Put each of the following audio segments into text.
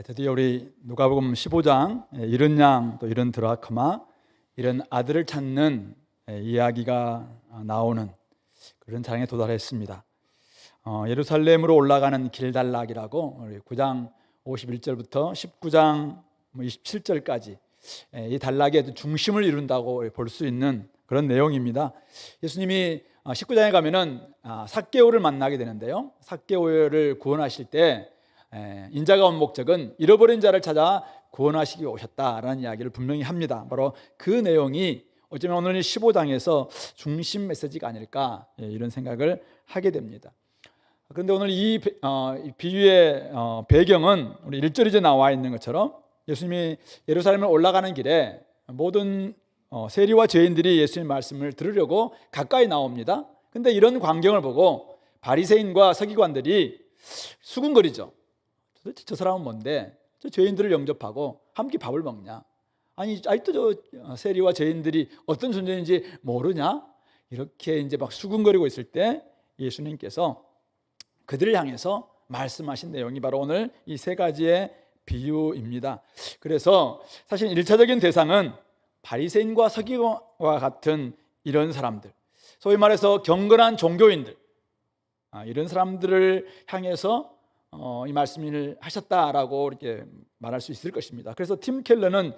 드디어 우리 누가복음 15장 잃은 양 또 잃은 드라크마 잃은 아들을 찾는 이야기가 나오는 그런 장에 도달했습니다. 예루살렘으로 올라가는 길단락이라고 9장 51절부터 19장 27절까지 이 단락의 중심을 이룬다고 볼 수 있는 그런 내용입니다. 예수님이 19장에 가면은 삭개오를 만나게 되는데요, 삭개오를 구원하실 때 인자가 온 목적은 잃어버린 자를 찾아 구원하시기 위해 오셨다라는 이야기를 분명히 합니다. 바로 그 내용이 어쩌면 오늘 15장에서 중심 메시지가 아닐까, 이런 생각을 하게 됩니다. 그런데 오늘 이 비유의 배경은 우리 1절에 나와 있는 것처럼 예수님이 예루살렘을 올라가는 길에 모든 세리와 죄인들이 예수님 말씀을 들으려고 가까이 나옵니다. 그런데 이런 광경을 보고 바리새인과 서기관들이 수군거리죠. 도대체 저 사람은 뭔데 저 죄인들을 영접하고 함께 밥을 먹냐? 아니 아직도 저 세리와 죄인들이 어떤 존재인지 모르냐? 이렇게 이제 막 수군거리고 있을 때 예수님께서 그들을 향해서 말씀하신 내용이 바로 오늘 이 세 가지의 비유입니다. 그래서 사실 1차적인 대상은 바리새인과 서기관과 같은 이런 사람들, 소위 말해서 경건한 종교인들, 이런 사람들을 향해서 이 말씀을 하셨다라고 이렇게 말할 수 있을 것입니다. 그래서 팀 켈러는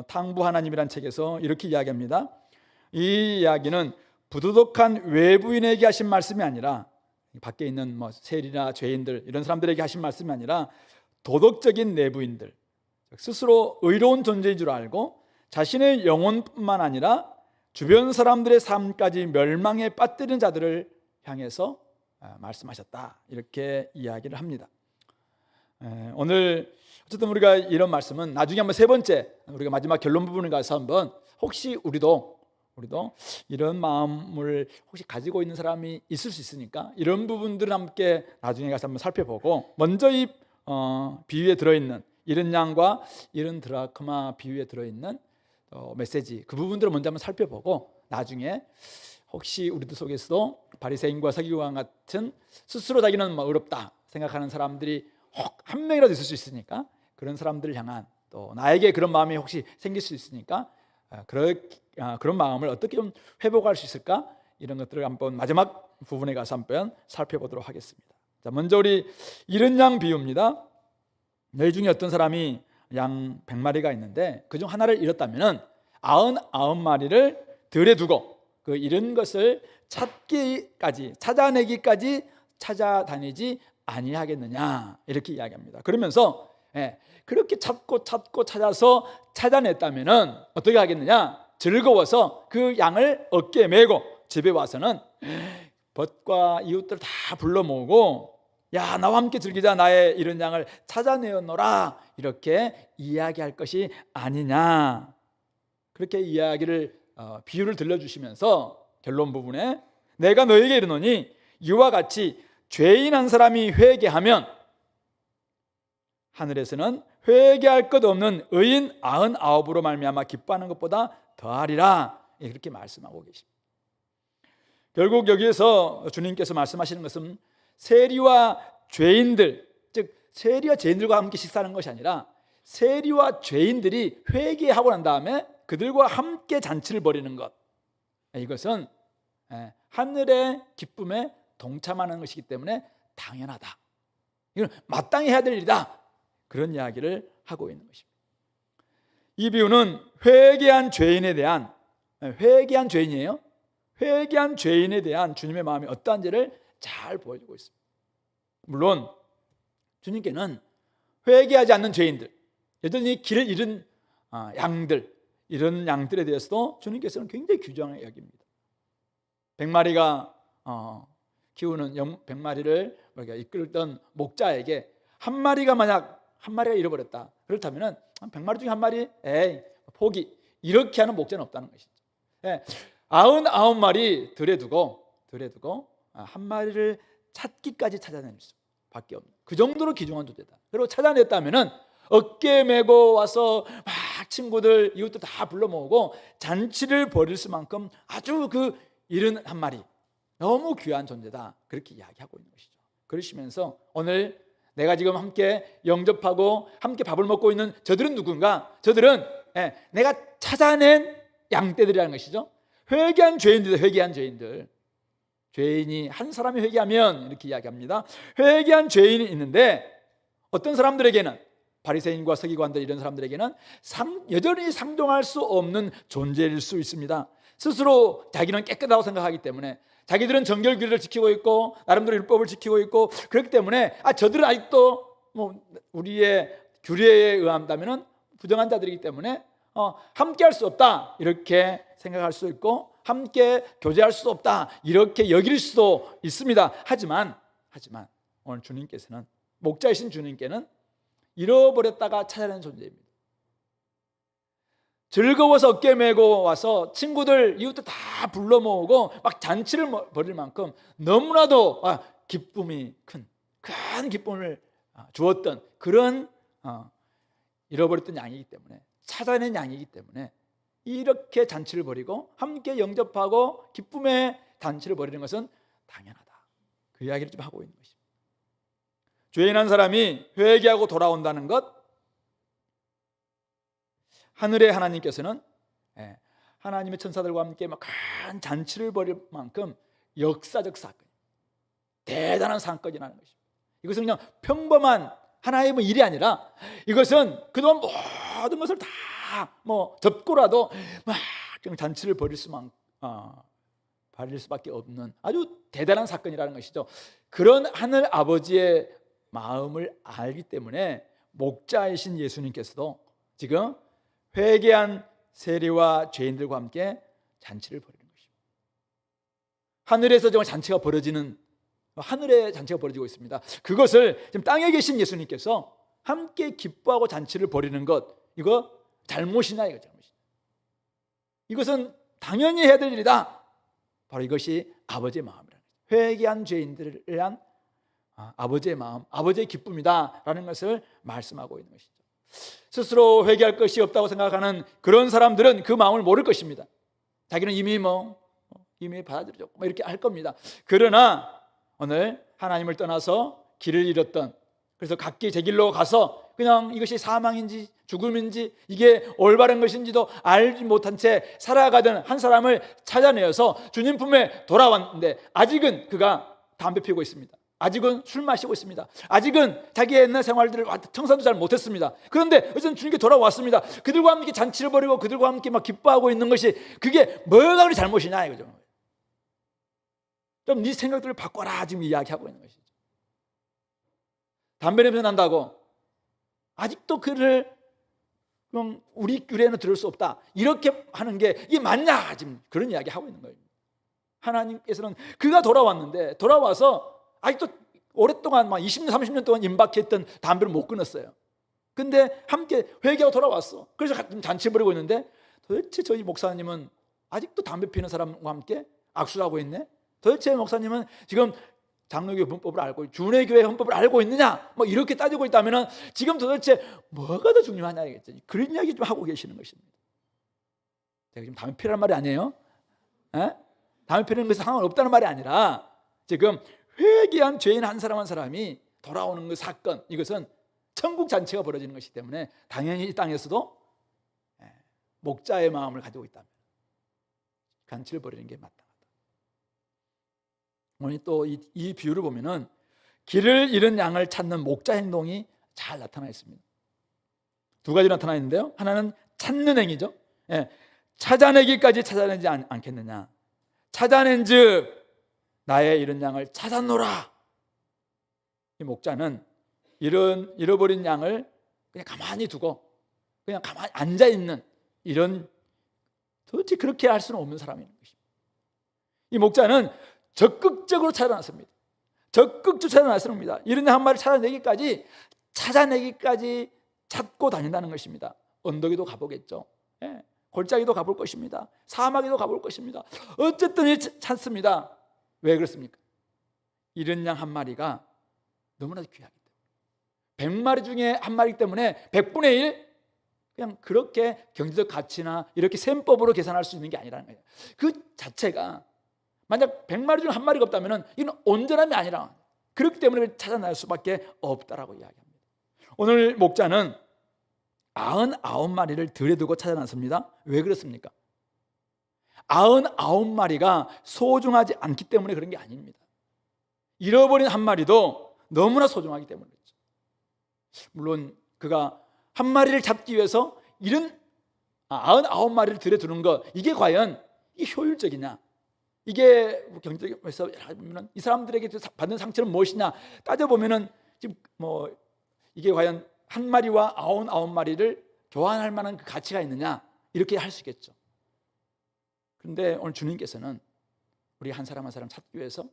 탕부 하나님이라는 책에서 이렇게 이야기합니다. 이 이야기는 부도덕한 외부인에게 하신 말씀이 아니라, 밖에 있는 세리나 죄인들 이런 사람들에게 하신 말씀이 아니라 도덕적인 내부인들, 스스로 의로운 존재인 줄 알고 자신의 영혼뿐만 아니라 주변 사람들의 삶까지 멸망에 빠뜨린 자들을 향해서 말씀하셨다, 이렇게 이야기를 합니다. 오늘 어쨌든 우리가 이런 말씀은 나중에 한번 세 번째, 우리가 마지막 결론 부분에 가서 한번 혹시 우리도 이런 마음을 혹시 가지고 있는 사람이 있을 수 있으니까 이런 부분들을 함께 나중에 가서 한번 살펴보고, 먼저 이 비유에 들어있는 잃은 양과 잃은 드라크마 비유에 들어있는 메시지, 그 부분들을 먼저 한번 살펴보고 나중에 혹시 우리들 속에서도 바리새인과 서기관 같은 스스로 자기는 의롭다 생각하는 사람들이 혹 한 명이라도 있을 수 있으니까 그런 사람들을 향한, 또 나에게 그런 마음이 혹시 생길 수 있으니까 그런 마음을 어떻게 좀 회복할 수 있을까, 이런 것들을 한번 마지막 부분에 가서 한번 살펴보도록 하겠습니다. 자, 먼저 우리 잃은 양 비유입니다. 너희 중에 어떤 사람이 양 100마리가 있는데 그중 하나를 잃었다면 99마리를 들에 두고 그 잃은 것을 찾아내기까지 찾아다니지 아니하겠느냐, 이렇게 이야기합니다. 그러면서 그렇게 찾고 찾아서 찾아냈다면은 어떻게 하겠느냐, 즐거워서 그 양을 어깨에 메고 집에 와서는 벗과 이웃들 다 불러 모으고, 야, 나와 함께 즐기자, 나의 잃은 양을 찾아내었노라, 이렇게 이야기할 것이 아니냐, 그렇게 이야기를 비유를 들려주시면서 결론 부분에 내가 너에게 이르노니 이와 같이 죄인 한 사람이 회개하면 하늘에서는 회개할 것 없는 의인 99으로 말미암아 기뻐하는 것보다 더하리라, 이렇게 말씀하고 계십니다. 결국 여기에서 주님께서 말씀하시는 것은 세리와 죄인들, 즉 세리와 죄인들과 함께 식사하는 것이 아니라 세리와 죄인들이 회개하고 난 다음에 그들과 함께 잔치를 벌이는 것, 이것은 하늘의 기쁨에 동참하는 것이기 때문에 당연하다, 이건 마땅히 해야 될 일이다, 그런 이야기를 하고 있는 것입니다. 이 비유는 회개한 죄인에 대한, 회개한 죄인이에요. 회개한 죄인에 대한 주님의 마음이 어떠한지를 잘 보여주고 있습니다. 물론 주님께는 회개하지 않는 죄인들, 여전히 길을 잃은 양들, 이런 양들에 대해서도 주님께서는 굉장히 규정하게 여깁니다. 100마리가 키우는 100마리를 이끌던 목자에게 한 마리가 만약 한 마리가 잃어버렸다, 그렇다면 100마리 중에 한 마리 포기, 이렇게 하는 목자는 없다는 것이죠. 99마리 들에 두고 한 마리를 찾기까지 찾아낼 수밖에 없는, 그 정도로 귀중한 존재다. 그리고 찾아냈다면 어깨 메고 와서 막 친구들 이웃들 다 불러 모으고 잔치를 벌일 수만큼 아주 그 잃은 한 마리, 너무 귀한 존재다, 그렇게 이야기하고 있는 것이죠. 그러시면서 오늘 내가 지금 함께 영접하고 함께 밥을 먹고 있는 저들은 누군가? 저들은 내가 찾아낸 양떼들이라는 것이죠. 회개한 죄인들, 회개한 죄인들. 죄인이 한 사람이 회개하면 이렇게 이야기합니다. 회개한 죄인이 있는데 어떤 사람들에게는, 바리새인과 서기관들 이런 사람들에게는 여전히 상종할 수 없는 존재일 수 있습니다. 스스로 자기는 깨끗하다고 생각하기 때문에, 자기들은 정결규례를 지키고 있고 나름대로 율법을 지키고 있고, 그렇기 때문에 저들은 아직도 우리의 규례에 의한다면 부정한 자들이기 때문에 함께 할 수 없다 이렇게 생각할 수 있고, 함께 교제할 수 없다 이렇게 여길 수도 있습니다. 하지만 오늘 주님께서는, 목자이신 주님께는 잃어버렸다가 찾아낸 존재입니다. 즐거워서 어깨 메고 와서 친구들 이웃들 다 불러 모으고 막 잔치를 벌일 만큼 너무나도 기쁨이 큰 기쁨을 주었던 그런 잃어버렸던 양이기 때문에, 찾아낸 양이기 때문에 이렇게 잔치를 벌이고 함께 영접하고 기쁨의 잔치를 벌이는 것은 당연하다, 그 이야기를 좀 하고 있는 것입니다. 죄인한 사람이 회개하고 돌아온다는 것, 하늘의 하나님께서는 하나님의 천사들과 함께 막 큰 잔치를 벌일 만큼 역사적 사건, 대단한 사건이라는 것입니다. 이것은 그냥 평범한 하나의 일이 아니라, 이것은 그동안 모든 것을 다 접고라도 막 잔치를 벌일 수밖에 없는 아주 대단한 사건이라는 것이죠. 그런 하늘 아버지의 마음을 알기 때문에 목자이신 예수님께서도 지금 회개한 세리와 죄인들과 함께 잔치를 벌이는 것입니다. 하늘에서 정말 잔치가 벌어지는, 하늘에 잔치가 벌어지고 있습니다. 그것을 지금 땅에 계신 예수님께서 함께 기뻐하고 잔치를 벌이는 것, 이거 잘못이냐, 이거 잘못이냐. 이것은 당연히 해야 될 일이다. 바로 이것이 아버지의 마음이라는 거죠. 회개한 죄인들을 위한 아버지의 마음, 아버지의 기쁨이다라는 것을 말씀하고 있는 것이죠. 스스로 회개할 것이 없다고 생각하는 그런 사람들은 그 마음을 모를 것입니다. 자기는 이미 받아들여졌고 이렇게 할 겁니다. 그러나 오늘 하나님을 떠나서 길을 잃었던, 그래서 각기 제 길로 가서 그냥 이것이 사망인지 죽음인지 이게 올바른 것인지도 알지 못한 채 살아가던 한 사람을 찾아내어서 주님 품에 돌아왔는데, 아직은 그가 담배 피우고 있습니다. 아직은 술 마시고 있습니다. 아직은 자기의 옛날 생활들을 청산도 잘 못했습니다. 그런데 어쨌든 주님께 돌아왔습니다. 그들과 함께 잔치를 벌이고 그들과 함께 막 기뻐하고 있는 것이, 그게 뭐가 그리 잘못이냐 이거죠. 좀 네 생각들을 바꿔라 지금 이야기하고 있는 것이죠. 담배 냄새 난다고 아직도 그를 그럼 우리 규례는 들을 수 없다 이렇게 하는 게 이게 맞냐, 지금 그런 이야기 하고 있는 거예요. 하나님께서는 그가 돌아왔는데, 돌아와서 아직도 오랫동안 20년 30년 동안 임박했던 담배를 못 끊었어요. 근데 함께 회개하고 돌아왔어. 그래서 잔치 벌이고 있는데, 도대체 저희 목사님은 아직도 담배 피우는 사람과 함께 악수를 하고 있네. 도대체 목사님은 지금 장로교회 헌법을 알고, 준회교회 헌법을 알고 있느냐, 이렇게 따지고 있다면 지금 도대체 뭐가 더 중요하냐 이겠죠. 그런 이야기 좀 하고 계시는 것입니다. 제가 지금 담배 피우라는 말이 아니에요. 담배 피우는 것은 상관없다는 말이 아니라, 지금 회개한 죄인 한 사람 한 사람이 돌아오는 그 사건, 이것은 천국 잔치가 벌어지는 것이기 때문에 당연히 이 땅에서도 목자의 마음을 가지고 있다면 잔치를 벌이는 게 마땅하다. 오늘 또 이 비유를 보면은 길을 잃은 양을 찾는 목자 행동이 잘 나타나 있습니다. 두 가지 나타나 있는데요, 하나는 찾는 행위죠. 찾아내기까지 찾아내지 않겠느냐. 찾아낸즉 나의 잃은 양을 찾아노라. 이 목자는 잃어버린 양을 그냥 가만히 두고 그냥 가만히 앉아있는, 이런 도대체 그렇게 할 수는 없는 사람인 것입니다. 이 목자는 적극적으로 찾아났습니다. 적극적으로 찾아났습니다. 잃은 양 한 마리 찾아내기까지 찾고 다닌다는 것입니다. 언덕에도 가보겠죠. 골짜기도 가볼 것입니다. 사막에도 가볼 것입니다. 어쨌든 찾습니다. 왜 그렇습니까? 잃은 양 한 마리가 너무나 귀하기 때문에, 100마리 중에 한 마리이기 때문에 100분의 1, 그냥 그렇게 경제적 가치나 이렇게 셈법으로 계산할 수 있는 게 아니라는 거예요. 그 자체가, 만약 100마리 중에 한 마리가 없다면 이건 온전함이 아니라 그렇기 때문에 찾아낼 수밖에 없다라고 이야기합니다. 오늘 목자는 99마리를 들에 두고 찾아났습니다. 왜 그렇습니까? 99마리가 소중하지 않기 때문에 그런 게 아닙니다. 잃어버린 한 마리도 너무나 소중하기 때문에 그렇죠. 물론 그가 한 마리를 잡기 위해서 이런 99마리를 들여 두는 것, 이게 과연 이게 효율적이냐, 이게 경제에서 보면 이 사람들에게 받는 상처는 무엇이냐 따져보면은 지금 이게 과연 한 마리와 99마리를 교환할 만한 그 가치가 있느냐, 이렇게 할 수 있겠죠. 그런데 오늘 주님께서는 우리 한 사람 한 사람 찾기 위해서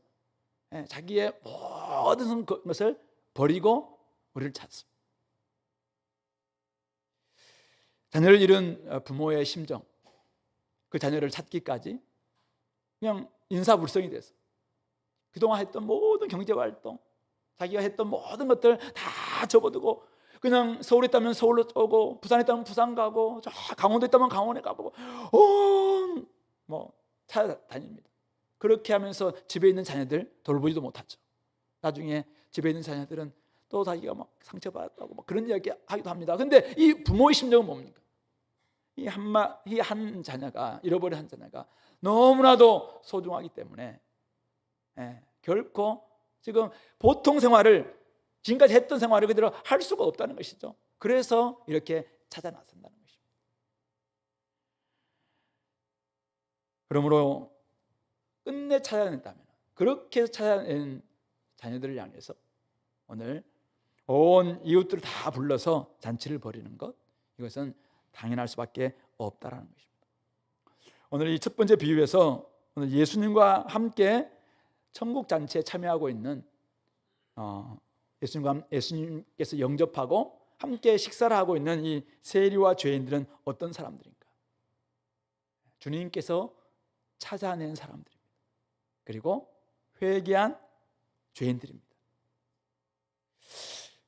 자기의 모든 것을 버리고 우리를 찾습니다. 자녀를 잃은 부모의 심정, 그 자녀를 찾기까지 그냥 인사불성이 돼서 그동안 했던 모든 경제활동, 자기가 했던 모든 것들 다 접어두고 그냥 서울에 있다면 서울로 오고, 부산에 있다면 부산 가고, 저 강원도에 있다면 강원에 가보고 찾아다닙니다. 그렇게 하면서 집에 있는 자녀들 돌보지도 못하죠. 나중에 집에 있는 자녀들은 또 자기가 막 상처받았다고 그런 이야기 하기도 합니다. 근데 이 부모의 심정은 뭡니까? 이 한 자녀가, 잃어버린 한 자녀가 너무나도 소중하기 때문에 결코 지금 보통 생활을, 지금까지 했던 생활을 그대로 할 수가 없다는 것이죠. 그래서 이렇게 찾아 나선다는 것입니다. 그러므로 끝내 찾아낸다면, 그렇게 찾아낸 자녀들을 향해서 오늘 온 이웃들을 다 불러서 잔치를 벌이는 것, 이것은 당연할 수밖에 없다라는 것입니다. 오늘 이 첫 번째 비유에서 오늘 예수님과 함께 천국 잔치에 참여하고 있는 예수님께서 영접하고 함께 식사를 하고 있는 이 세리와 죄인들은 어떤 사람들인가? 주님께서 찾아낸 사람들입니다. 그리고 회개한 죄인들입니다.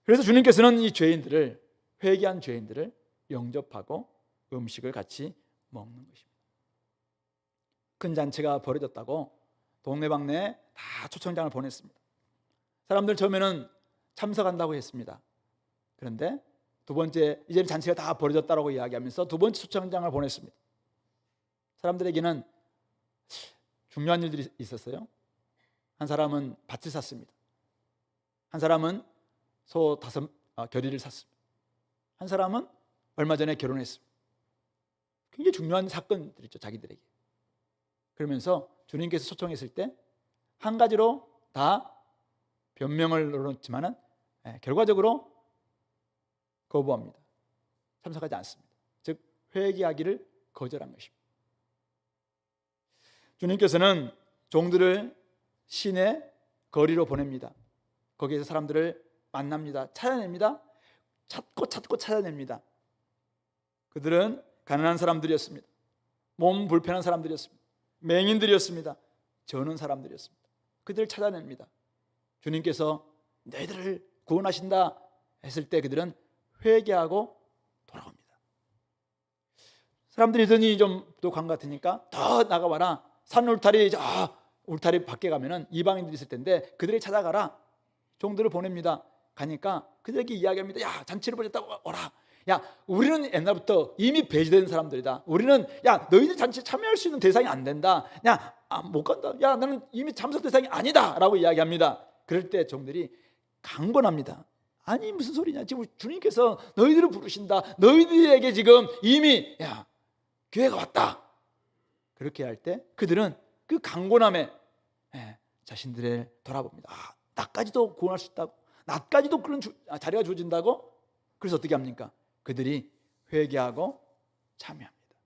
그래서 주님께서는 이 죄인들을, 회개한 죄인들을 영접하고 음식을 같이 먹는 것입니다. 큰 잔치가 벌어졌다고 동네방네 다 초청장을 보냈습니다. 사람들 처음에는 참석한다고 했습니다. 그런데 두 번째, 이제 잔치가 다 벌어졌다고 이야기하면서 두 번째 초청장을 보냈습니다. 사람들에게는 중요한 일들이 있었어요. 한 사람은 밭을 샀습니다. 한 사람은 소 5 겨리를 샀습니다. 한 사람은 얼마 전에 결혼했습니다. 굉장히 중요한 사건들이죠, 자기들에게. 그러면서 주님께서 초청했을 때 한 가지로 다 변명을 넣었지만은 결과적으로 거부합니다. 참석하지 않습니다. 즉 회개하기를 거절한 것입니다. 주님께서는 종들을 시내 거리로 보냅니다. 거기에서 사람들을 만납니다. 찾아냅니다. 찾고 찾아냅니다. 그들은 가난한 사람들이었습니다. 몸 불편한 사람들이었습니다. 맹인들이었습니다. 저는 사람들이었습니다. 그들을 찾아냅니다. 주님께서 너희들을 구원하신다 했을 때 그들은 회개하고 돌아옵니다. 사람들이 더니 좀 부족한 것 같으니까 더 나가봐라. 산 울타리, 울타리 밖에 가면은 이방인들이 있을 텐데 그들이 찾아가라. 종들을 보냅니다. 가니까 그들에게 이야기합니다. 야, 잔치를 벌였다고 오라. 야, 우리는 옛날부터 이미 배제된 사람들이다. 우리는 너희들 잔치에 참여할 수 있는 대상이 안 된다. 못 간다. 나는 이미 참석 대상이 아니다 라고 이야기합니다. 그럴 때 종들이 강권합니다. 아니 무슨 소리냐, 지금 주님께서 너희들을 부르신다. 너희들에게 지금 이미 기회가 왔다. 그렇게 할 때 그들은 그 강권함에 자신들을 돌아봅니다. 나까지도 구원할 수 있다고, 나까지도 그런 자리가 주어진다고. 그래서 어떻게 합니까? 그들이 회개하고 참여합니다.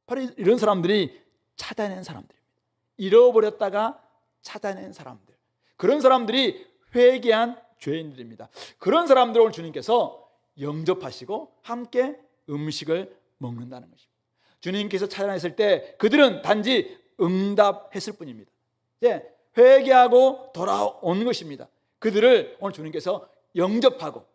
바로 이런 사람들이 찾아낸 사람들입니다. 잃어버렸다가 찾아낸 사람들, 그런 사람들이 회개한 죄인들입니다. 그런 사람들을 오늘 주님께서 영접하시고 함께 음식을 먹는다는 것입니다. 주님께서 찾아냈을 때 그들은 단지 응답했을 뿐입니다. 이제 회개하고 돌아온 것입니다. 그들을 오늘 주님께서 영접하고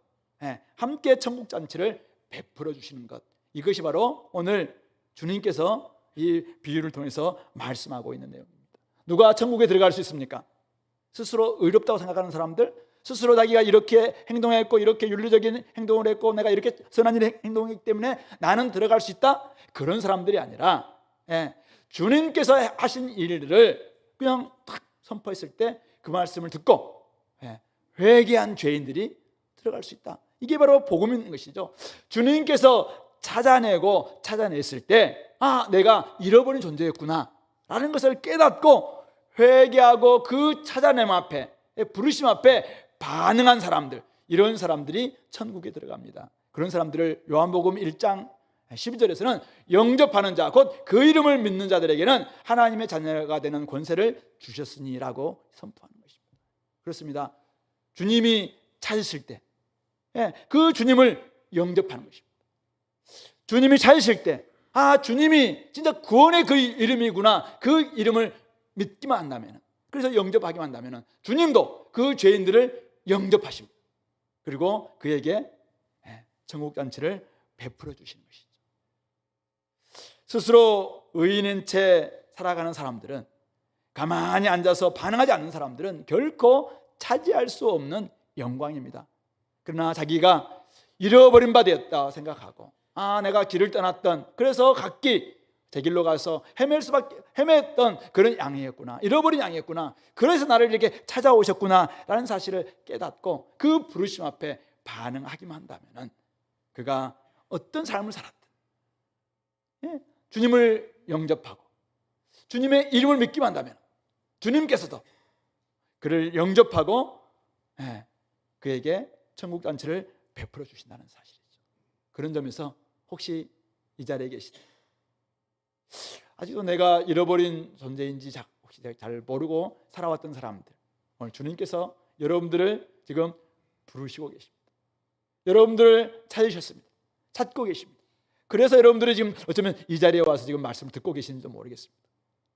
함께 천국 잔치를 베풀어 주시는 것, 이것이 바로 오늘 주님께서 이 비유를 통해서 말씀하고 있는 내용입니다. 누가 천국에 들어갈 수 있습니까? 스스로 의롭다고 생각하는 사람들, 스스로 자기가 이렇게 행동했고 이렇게 윤리적인 행동을 했고 내가 이렇게 선한 일을 행동했기 때문에 나는 들어갈 수 있다, 그런 사람들이 아니라 주님께서 하신 일을 그냥 탁 선포했을 때 그 말씀을 듣고 회개한 죄인들이 들어갈 수 있다. 이게 바로 복음인 것이죠. 주님께서 찾아냈을 때 내가 잃어버린 존재였구나 라는 것을 깨닫고 회개하고 그 찾아냄 앞에, 부르심 앞에 반응한 사람들, 이런 사람들이 천국에 들어갑니다. 그런 사람들을 요한복음 1장 12절에서는 영접하는 자, 곧 그 이름을 믿는 자들에게는 하나님의 자녀가 되는 권세를 주셨으니라고 선포하는 것입니다. 그렇습니다. 주님이 찾으실 때 그 주님을 영접하는 것입니다. 주님이 찾으실 때 주님이 진짜 구원의 그 이름이구나, 그 이름을 믿기만 한다면, 그래서 영접하기만 한다면 주님도 그 죄인들을 영접하십니다. 그리고 그에게 천국잔치를 베풀어 주시는 것이죠. 스스로 의인인 채 살아가는 사람들은, 가만히 앉아서 반응하지 않는 사람들은 결코 차지할 수 없는 영광입니다. 그러나 자기가 잃어버린 바 되었다 생각하고 내가 길을 떠났던, 그래서 각기 제 길로 가서 헤맸던 그런 양이었구나, 잃어버린 양이었구나, 그래서 나를 이렇게 찾아오셨구나 라는 사실을 깨닫고 그 부르심 앞에 반응하기만 한다면 그가 어떤 삶을 살았든 주님을 영접하고 주님의 이름을 믿기만 한다면 주님께서도 그를 영접하고 그에게 천국잔치를 베풀어 주신다는 사실이죠. 그런 점에서 혹시 이 자리에 계시다, 아직도 내가 잃어버린 존재인지 혹시 잘 모르고 살아왔던 사람들, 오늘 주님께서 여러분들을 지금 부르시고 계십니다. 여러분들을 찾으셨습니다. 찾고 계십니다. 그래서 여러분들이 지금 어쩌면 이 자리에 와서 지금 말씀을 듣고 계시는지 모르겠습니다.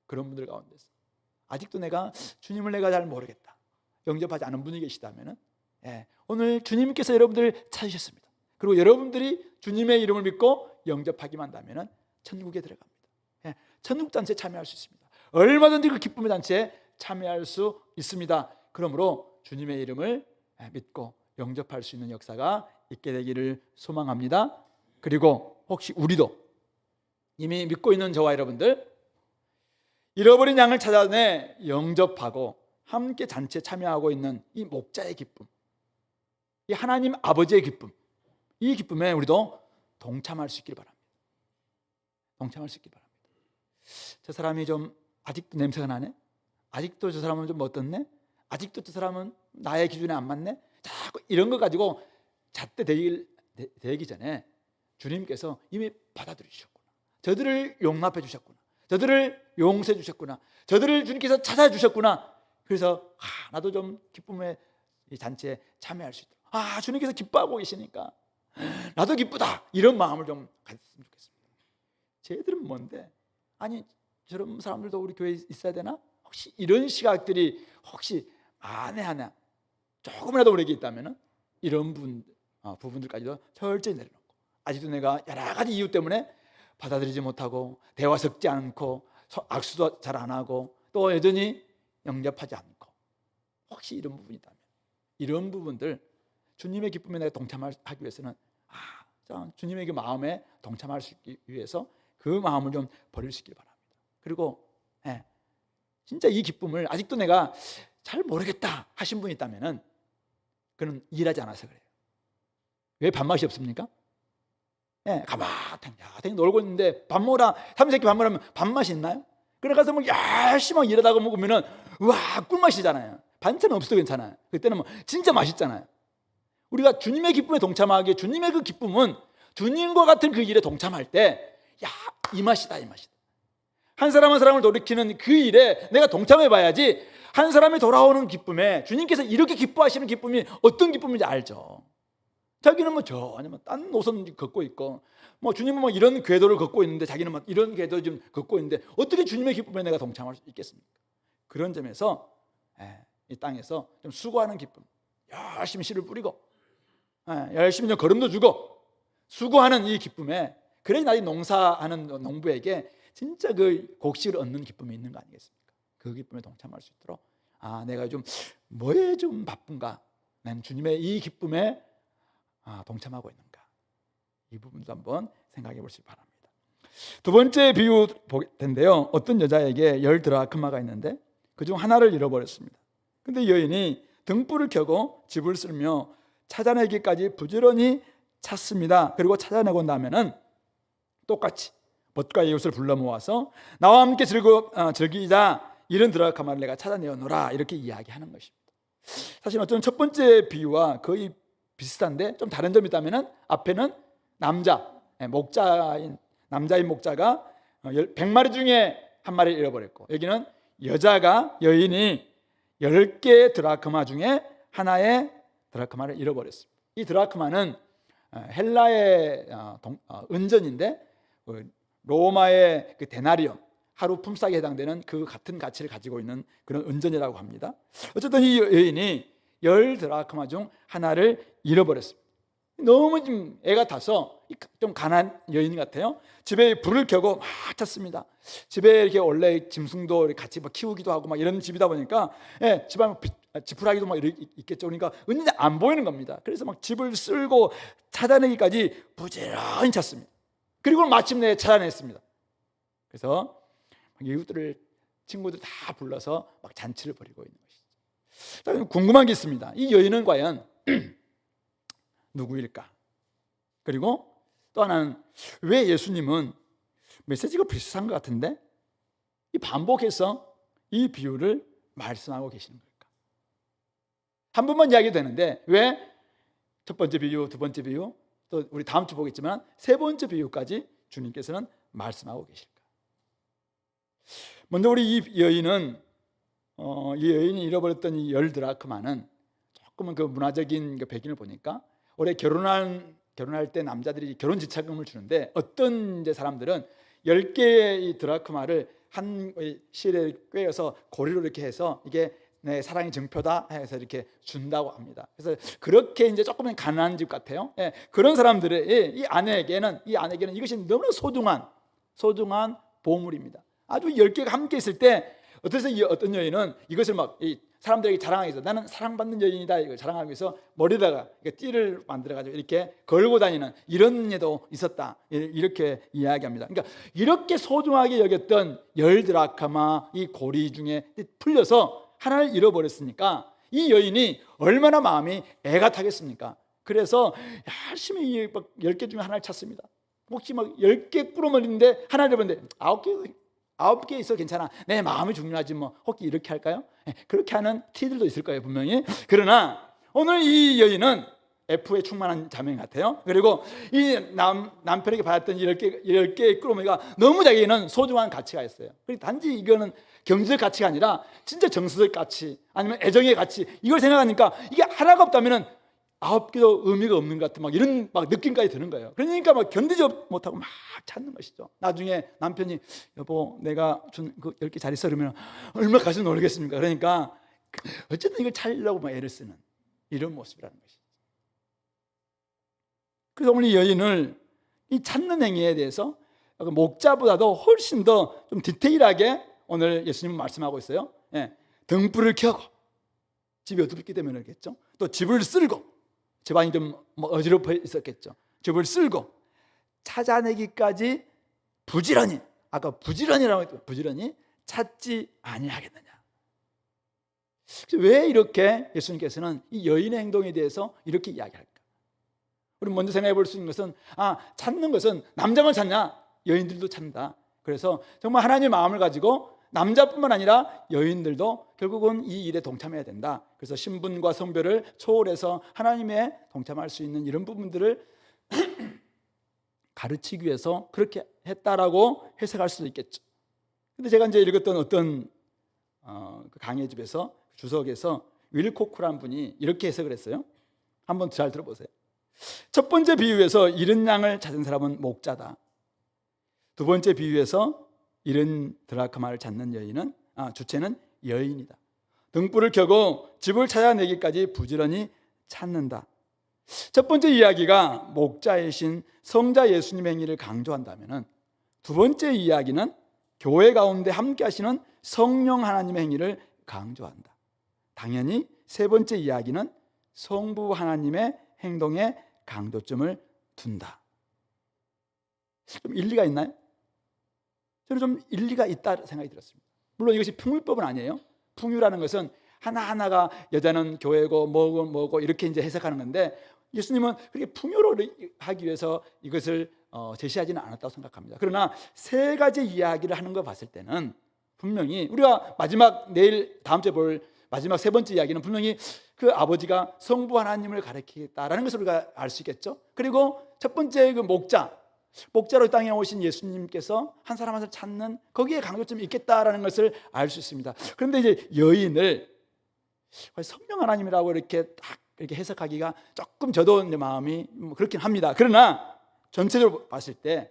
그런 분들 가운데서 아직도 주님을 내가 잘 모르겠다, 영접하지 않은 분이 계시다면 오늘 주님께서 여러분들을 찾으셨습니다. 그리고 여러분들이 주님의 이름을 믿고 영접하기만 한다면 천국에 들어갑니다. 천국잔치에 참여할 수 있습니다. 얼마든지 그 기쁨의 잔치에 참여할 수 있습니다. 그러므로 주님의 이름을 믿고 영접할 수 있는 역사가 있게 되기를 소망합니다. 그리고 혹시 우리도 이미 믿고 있는 저와 여러분들, 잃어버린 양을 찾아내 영접하고 함께 잔치에 참여하고 있는 이 목자의 기쁨, 이 하나님 아버지의 기쁨, 이 기쁨에 우리도 동참할 수 있길 바랍니다. 동참할 수 있길 바랍니다. 저 사람이 좀 아직도 냄새가 나네? 아직도 저 사람은 좀 어떻네? 아직도 저 사람은 나의 기준에 안 맞네? 자꾸 이런 거 가지고 잣대 되기 전에 주님께서 이미 받아들이셨구나, 저들을 용납해 주셨구나, 저들을 용서해 주셨구나, 저들을 주님께서 찾아주셨구나. 그래서 나도 좀 기쁨의 잔치에 참여할 수 있도록, 주님께서 기뻐하고 계시니까 나도 기쁘다, 이런 마음을 좀 가졌으면 좋겠습니다. 쟤들은 뭔데? 아니 저런 사람들도 우리 교회에 있어야 되나? 혹시 이런 시각들이 혹시 안에 하나 조금이라도 우리에게 있다면 이런 부분들까지도 철저히 내려놓고, 아직도 내가 여러 가지 이유 때문에 받아들이지 못하고 대화 섞지 않고 악수도 잘 안 하고 또 여전히 영접하지 않고, 혹시 이런 부분이 있다면 이런 부분들 주님의 기쁨에 내가 동참하기 위해서는 주님의 그 마음에 동참할 수 있기 위해서 그 마음을 좀 버릴 수 있길 바랍니다. 그리고 진짜 이 기쁨을 아직도 내가 잘 모르겠다 하신 분이 있다면 그는 일하지 않아서 그래요. 왜 밥맛이 없습니까? 가만히 놀고 있는데 밥 먹으라, 삼시세끼 밥 먹으면 밥맛이 있나요? 그래 가서 열심히 일하다가 먹으면 꿀맛이잖아요. 반찬 없어도 괜찮아요. 그때는 진짜 맛있잖아요. 우리가 주님의 기쁨에 동참하기에, 주님의 그 기쁨은 주님과 같은 그 일에 동참할 때 이 맛이다, 이 맛이다. 한 사람 한 사람을 돌이키는 그 일에 내가 동참해 봐야지, 한 사람이 돌아오는 기쁨에 주님께서 이렇게 기뻐하시는 기쁨이 어떤 기쁨인지 알죠. 자기는 전혀 딴 노선 걷고 있고, 주님은 이런 궤도를 걷고 있는데 자기는 이런 궤도 좀 걷고 있는데 어떻게 주님의 기쁨에 내가 동참할 수 있겠습니까? 그런 점에서 이 땅에서 좀 수고하는 기쁨, 열심히 씨를 뿌리고 열심히 좀 거름도 주고 수고하는 이 기쁨에, 그래야 나이 농사하는 농부에게 진짜 그 곡식을 얻는 기쁨이 있는 거 아니겠습니까? 그 기쁨에 동참할 수 있도록 내가 좀 뭐에 좀 바쁜가? 난 주님의 이 기쁨에 동참하고 있는가? 이 부분도 한번 생각해 보시기 바랍니다. 두 번째 비유 볼 텐데요. 어떤 여자에게 10 드라크마가 있는데 그중 하나를 잃어버렸습니다. 근데 여인이 등불을 켜고 집을 쓸며 찾아내기까지 부지런히 찾습니다. 그리고 찾아내고 나면은 똑같이 벗과 이웃을 불러 모아서 나와 함께 즐기자, 이런 드라크마를 내가 찾아내어노라, 이렇게 이야기하는 것입니다. 사실 어쩌면 첫 번째 비유와 거의 비슷한데 좀 다른 점이 있다면 앞에는 남자인 목자가 100마리 중에 한 마리를 잃어버렸고, 여기는 여인이 10개의 드라크마 중에 하나의 드라크마를 잃어버렸습니다. 이 드라크마는 헬라의 은전인데 로마의 그 데나리온, 하루 품삯에 해당되는 그 같은 가치를 가지고 있는 그런 은전이라고 합니다. 어쨌든 이 여인이 10 드라크마 중 하나를 잃어버렸습니다. 너무 좀 애가 타서 좀 가난한 여인 같아요. 집에 불을 켜고 막 찾습니다. 집에 이렇게 원래 짐승도 같이 막 키우기도 하고 막 이런 집이다 보니까 집안에 지푸라기도 막 이렇게 있겠죠. 그러니까 은근히 안 보이는 겁니다. 그래서 막 집을 쓸고 찾아내기까지 부지런히 찾습니다. 그리고 마침내 찾아냈습니다. 그래서 이웃들을, 친구들 다 불러서 막 잔치를 벌이고 있는 것이죠. 궁금한 게 있습니다. 이 여인은 과연 누구일까? 그리고 또 하나는 왜 예수님은 메시지가 비슷한 것 같은데 이 반복해서 이 비유를 말씀하고 계시는 걸까? 한 번만 이야기도 되는데 왜 첫 번째 비유, 두 번째 비유, 또 우리 다음 주 보겠지만 세 번째 비유까지 주님께서는 말씀하고 계실까? 먼저 우리 이 여인이 잃어버렸던 이 10 드라크마는 조금은 그 문화적인 그 배경을 보니까 올해 결혼할 때 남자들이 결혼 지참금을 주는데 어떤 이제 사람들은 10개의 이 드라크마를 한 실에 꿰어서 고리로 이렇게 해서 이게 내 사랑의 증표다 해서 이렇게 준다고 합니다. 그래서 그렇게 이제 조금은 가난한 집 같아요. 그런 사람들의 이 아내에게는 이것이 너무나 소중한 보물입니다. 아주 10개가 함께 있을 때 어떤 여인은 이것을 막 사람들에게 자랑하기 위해서 나는 사랑받는 여인이다 이걸 자랑하기 위해서 머리에다가 띠를 만들어가지고 이렇게 걸고 다니는 이런 예도 있었다, 이렇게 이야기합니다. 그러니까 이렇게 소중하게 여겼던 10 드라크마 이 고리 중에 풀려서 하나를 잃어버렸으니까 이 여인이 얼마나 마음이 애가 타겠습니까? 그래서 열심히 10개 중에 하나를 찾습니다. 혹시 막 10개 꾸러머리인데 하나를 잃어버렸는데 9개 있어 괜찮아, 내 마음이 중요하지 뭐, 혹시 이렇게 할까요? 그렇게 하는 티들도 있을 거예요 분명히. 그러나 오늘 이 여인은 F에 충만한 자매 같아요. 그리고 이 남편에게 받았던 10개의 꾸러미가 너무 자기에는 소중한 가치가 있어요. 단지 이거는 경제적 가치가 아니라 진짜 정서적 가치, 아니면 애정의 가치, 이걸 생각하니까 이게 하나가 없다면 9개도 의미가 없는 것 같은 이런 느낌까지 드는 거예요. 그러니까 견디지 못하고 막 찾는 것이죠. 나중에 남편이 여보 내가 준 그 10개 잘 있어 그러면 얼마나 가슴 놀겠습니까? 그러니까 어쨌든 이걸 찾으려고 애를 쓰는 이런 모습이라는 것이죠. 그래서 오늘 이 여인을 이 찾는 행위에 대해서 목자보다도 훨씬 더 좀 디테일하게 오늘 예수님은 말씀하고 있어요. 등불을 켜고, 집이 어둡기 때문에 그렇겠죠. 또 집을 쓸고, 집안이 좀 어지럽혀 있었겠죠. 집을 쓸고 찾아내기까지 부지런히, 아까 부지런히라고 했죠. 부지런히 찾지 아니하겠느냐. 왜 이렇게 예수님께서는 이 여인의 행동에 대해서 이렇게 이야기할까? 우리 먼저 생각해 볼 수 있는 것은 찾는 것은 남자만 찾냐? 여인들도 찾는다. 그래서 정말 하나님의 마음을 가지고 남자뿐만 아니라 여인들도 결국은 이 일에 동참해야 된다. 그래서 신분과 성별을 초월해서 하나님의 동참할 수 있는 이런 부분들을 가르치기 위해서 그렇게 했다라고 해석할 수도 있겠죠. 근데 제가 이제 읽었던 어떤 강의 집에서 주석에서 윌코크라는 분이 이렇게 해석을 했어요. 한번 잘 들어보세요. 첫 번째 비유에서 잃은 양을 찾은 사람은 목자다. 두 번째 비유에서 잃은 드라크마를 찾는 여인은 주체는 여인이다. 등불을 켜고 집을 찾아내기까지 부지런히 찾는다. 첫 번째 이야기가 목자이신 성자 예수님의 행위를 강조한다면 두 번째 이야기는 교회 가운데 함께 하시는 성령 하나님의 행위를 강조한다. 당연히 세 번째 이야기는 성부 하나님의 행동에 강조점을 둔다. 좀 일리가 있나요? 저는 좀 일리가 있다 생각이 들었습니다. 물론 이것이 풍율법은 아니에요. 풍유라는 것은 하나하나가 여자는 교회고 뭐고 이렇게 이제 해석하는 건데, 예수님은 그렇게 풍요로 하기 위해서 이것을 제시하지는 않았다고 생각합니다. 그러나 세 가지 이야기를 하는 거 봤을 때는 분명히 우리가 마지막 내일 다음 주에 볼 마지막 세 번째 이야기는 분명히 그 아버지가 성부 하나님을 가리키겠다라는 것을 우리가 알 수 있겠죠. 그리고 첫 번째 그 목자로 땅에 오신 예수님께서 한 사람 한 사람 찾는 거기에 강조점이 있겠다라는 것을 알 수 있습니다. 그런데 이제 여인을 성령 하나님이라고 이렇게 딱 이렇게 해석하기가 조금 저도 내 마음이 그렇긴 합니다. 그러나 전체적으로 봤을 때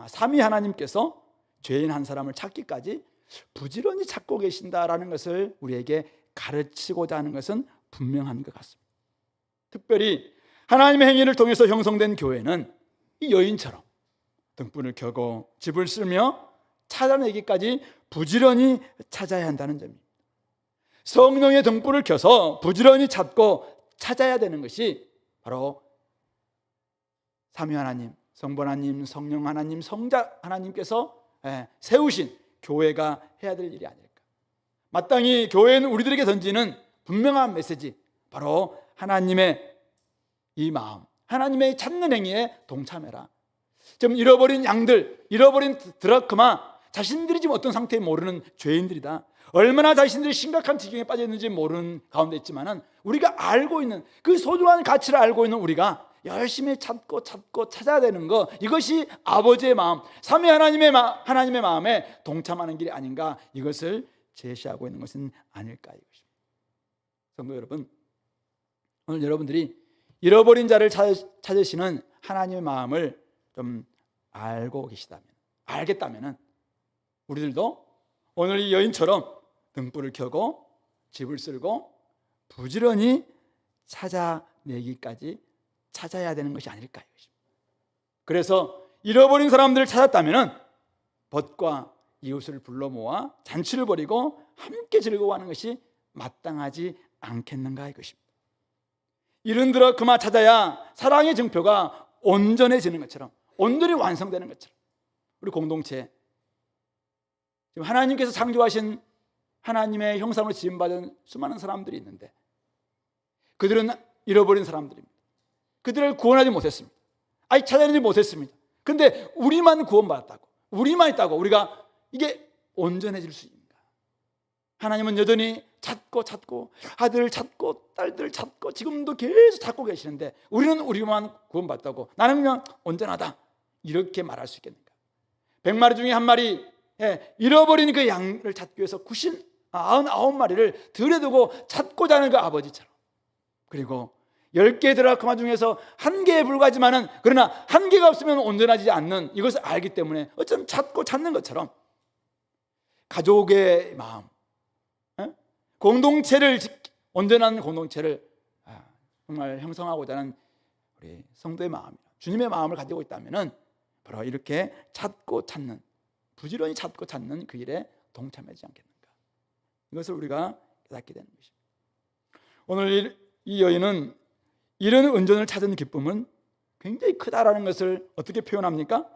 삼위 하나님께서 죄인 한 사람을 찾기까지 부지런히 찾고 계신다라는 것을 우리에게 가르치고자 하는 것은 분명한 것 같습니다. 특별히 하나님의 행위를 통해서 형성된 교회는 이 여인처럼 등불을 켜고 집을 쓰며 찾아내기까지 부지런히 찾아야 한다는 점입니다. 성령의 등불을 켜서 부지런히 찾고 찾아야 되는 것이 바로 삼위 하나님, 성부 하나님, 성령 하나님, 성자 하나님께서 세우신 교회가 해야 될 일이 아닐까. 마땅히 교회는 우리들에게 던지는 분명한 메시지, 바로 하나님의 이 마음, 하나님의 찾는 행위에 동참해라. 지금 잃어버린 양들, 잃어버린 드라크마, 자신들이 지금 어떤 상태에 모르는 죄인들이다. 얼마나 자신들이 심각한 지경에 빠져 있는지 모르는 가운데 있지만은 우리가 알고 있는 그 소중한 가치를 알고 있는 우리가 열심히 찾고 찾아야 되는 거, 이것이 아버지의 마음, 삼위 하나님의 마음에 동참하는 길이 아닌가, 이것을 제시하고 있는 것은 아닐까 이것입니다. 성도 여러분, 오늘 여러분들이 잃어버린 자를 찾으시는 하나님의 마음을 좀 알고 계시다면, 알겠다면은 우리들도 오늘 이 여인처럼 등불을 켜고 집을 쓸고 부지런히 찾아내기까지 찾아야 되는 것이 아닐까 이것입니다. 그래서 잃어버린 사람들을 찾았다면은 벗과 이웃을 불러 모아 잔치를 벌이고 함께 즐거워하는 것이 마땅하지 않겠는가 이것입니다. 이른 드라크마 찾아야 사랑의 증표가 온전해지는 것처럼, 온전히 완성되는 것처럼, 우리 공동체 지금 하나님께서 창조하신 하나님의 형상으로 지음받은 수많은 사람들이 있는데, 그들은 잃어버린 사람들입니다. 그들을 구원하지 못했습니다. 찾아내지 못했습니다. 그런데 우리만 구원받았다고, 우리만 있다고 우리가 이게 온전해질 수 있는가? 하나님은 여전히 찾고 아들을 찾고 딸들을 찾고 지금도 계속 찾고 계시는데, 우리는 우리만 구원받았다고, 나는 그냥 온전하다, 이렇게 말할 수 있겠는가? 100마리 중에 한 마리 잃어버린 그 양을 찾기 위해서 99마리를 들여두고 찾고자 하는 그 아버지처럼, 그리고 10개 드라크마 중에서 1개에 불과하지만은 그러나 1개가 없으면 온전하지 않는 이것을 알기 때문에 어쩜 찾는 것처럼 가족의 마음, 공동체를, 온전한 공동체를 정말 형성하고자 하는 우리 성도의 마음, 주님의 마음을 가지고 있다면은 바로 이렇게 부지런히 찾고 찾는 그 일에 동참하지 않겠는가, 이것을 우리가 깨닫게 되는 것입니다. 오늘 이 여인은 이런 은전을 찾은 기쁨은 굉장히 크다라는 것을 어떻게 표현합니까?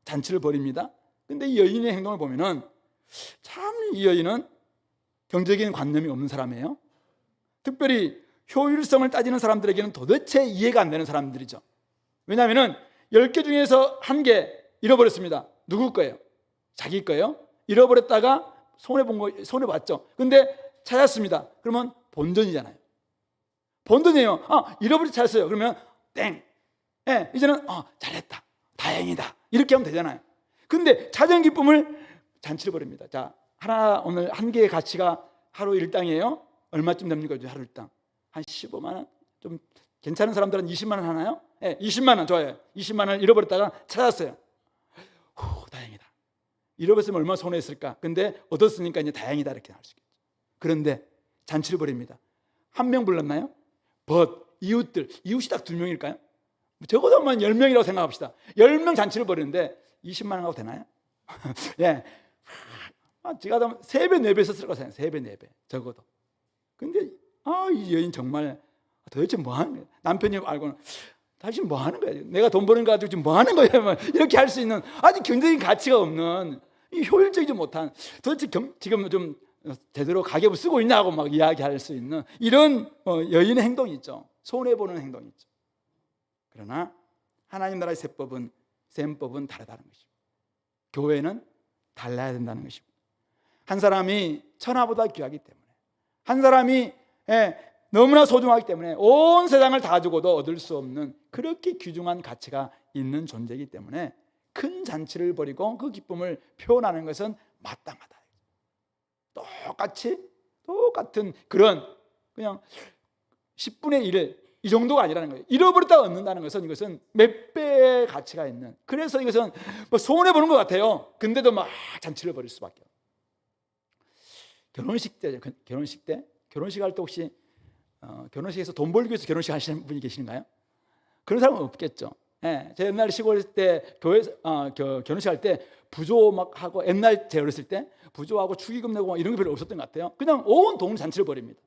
잔치를 벌입니다. 근데 이 여인의 행동을 보면은 참 이 여인은 경제적인 관념이 없는 사람이에요. 특별히 효율성을 따지는 사람들에게는 도대체 이해가 안 되는 사람들이죠. 왜냐하면 10개 중에서 1개 잃어버렸습니다. 누구 거예요? 자기 거예요. 잃어버렸다가 손해봤죠. 근데 찾았습니다. 그러면 본전이잖아요. 본전이에요. 잃어버려 찾았어요. 그러면 땡. 이제는 잘했다, 다행이다, 이렇게 하면 되잖아요. 근데 찾은 기쁨을 잔치를 벌입니다. 자, 오늘 1개의 가치가 하루 일당이에요. 얼마쯤 됩니까? 하루 일당 한 15만 원. 좀 괜찮은 사람들은 20만 원 하나요? 20만 원 좋아요. 20만 원 잃어버렸다가 찾았어요. 다행이다. 잃어버렸으면 얼마나 손해했을까. 근데 얻었으니까 이제 다행이다, 이렇게 할 수 있겠죠. 그런데 잔치를 벌입니다. 한 명 불렀나요? 이웃이 딱 2명일까요? 적어도 한 10명이라고 생각합시다. 10명 잔치를 벌이는데 20만 원 하고 되나요? 제가 3배, 4배 썼을 거예요. 3배, 4배 적어도. 근데 이 여인 정말 도대체 뭐 하는 거야? 남편이 알고는 당신 뭐 하는 거야? 내가 돈 버는 거 가지고 지금 뭐 하는 거야? 이렇게 할 수 있는 아주 경제적인 가치가 없는, 효율적이지 못한, 도대체 지금 좀 제대로 가계부 쓰고 있냐고 막 이야기할 수 있는 이런 여인의 행동이 있죠. 손해보는 행동이 있죠. 그러나 하나님 나라의 셈법은 다르다는 것입니다. 교회는 달라야 된다는 것입니다. 한 사람이 천하보다 귀하기 때문에, 한 사람이 너무나 소중하기 때문에 온 세상을 다 주고도 얻을 수 없는 그렇게 귀중한 가치가 있는 존재이기 때문에 큰 잔치를 벌이고 그 기쁨을 표현하는 것은 마땅하다. 똑같은 그런 그냥 10분의 1 이 정도가 아니라는 거예요. 잃어버렸다가 얻는다는 것은 이것은 몇 배의 가치가 있는, 그래서 이것은 뭐 손해보는 것 같아요. 근데도 막 잔치를 벌일 수밖에 없어요. 결혼식 할 때 혹시 결혼식에서 돈 벌기 위해서 결혼식 하시는 분이 계신가요? 그런 사람은 없겠죠. 제 옛날 시골 때 결혼식 할 때 부조 막 하고, 옛날 제 어렸을 때 부조하고 축의금 내고 막 이런 게 별로 없었던 것 같아요. 그냥 온 동네 잔치를 벌입니다.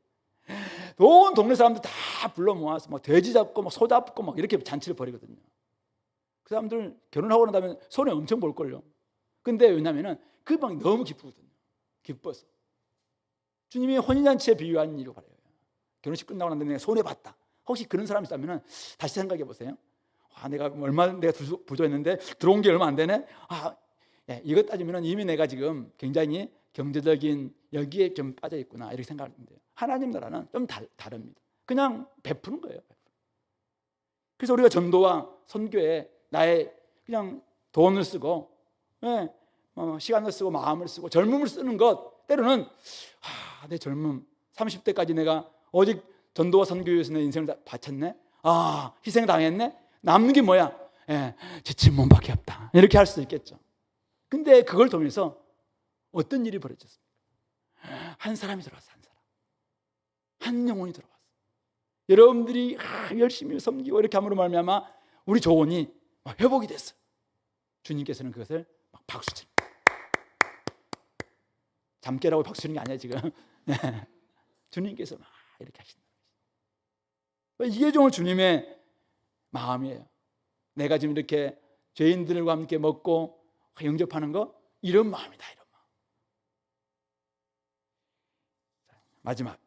온 동네 사람들 다 불러 모아서 막 돼지 잡고 막 소 잡고 막 이렇게 잔치를 벌이거든요. 그 사람들 결혼하고 난 다음에 손해 엄청 볼걸요. 근데 왜냐면은 그 방 너무 기쁘거든요. 기뻐서. 주님이 혼인잔치에 비유한 일로 말해요. 결혼식 끝나고 난 다음에 내가 손해 봤다. 혹시 그런 사람이 있다면 다시 생각해 보세요. 내가 부조했는데 들어온 게 얼마 안 되네. 이것 따지면 이미 내가 지금 굉장히 경제적인 여기에 좀 빠져 있구나, 이렇게 생각하는데요. 하나님 나라는 좀 다릅니다. 그냥 베푸는 거예요. 그래서 우리가 전도와 선교에 나의 그냥 돈을 쓰고, 시간을 쓰고 마음을 쓰고 젊음을 쓰는 것, 때로는 내 젊음 30대까지 내가 오직 전도와 선교에 위해서 내 인생을 다 바쳤네, 희생당했네, 남는 게 뭐야? 지친 몸밖에 없다, 이렇게 할 수도 있겠죠. 근데 그걸 통해서 어떤 일이 벌어졌습니까? 한 사람이 들어왔어요. 한 영혼이 들어왔어요. 여러분들이 열심히 섬기고 이렇게 함으로 말미암아 우리 조언이 회복이 됐어요. 주님께서는 그것을 막 박수칩니다. 잠깨라고 박수 치는 게 아니야 지금. 주님께서 막 이렇게 하신다. 이게 정말 주님의 마음이에요. 내가 지금 이렇게 죄인들과 함께 먹고 영접하는 거, 이런 마음이다, 이런 마음. 마지막.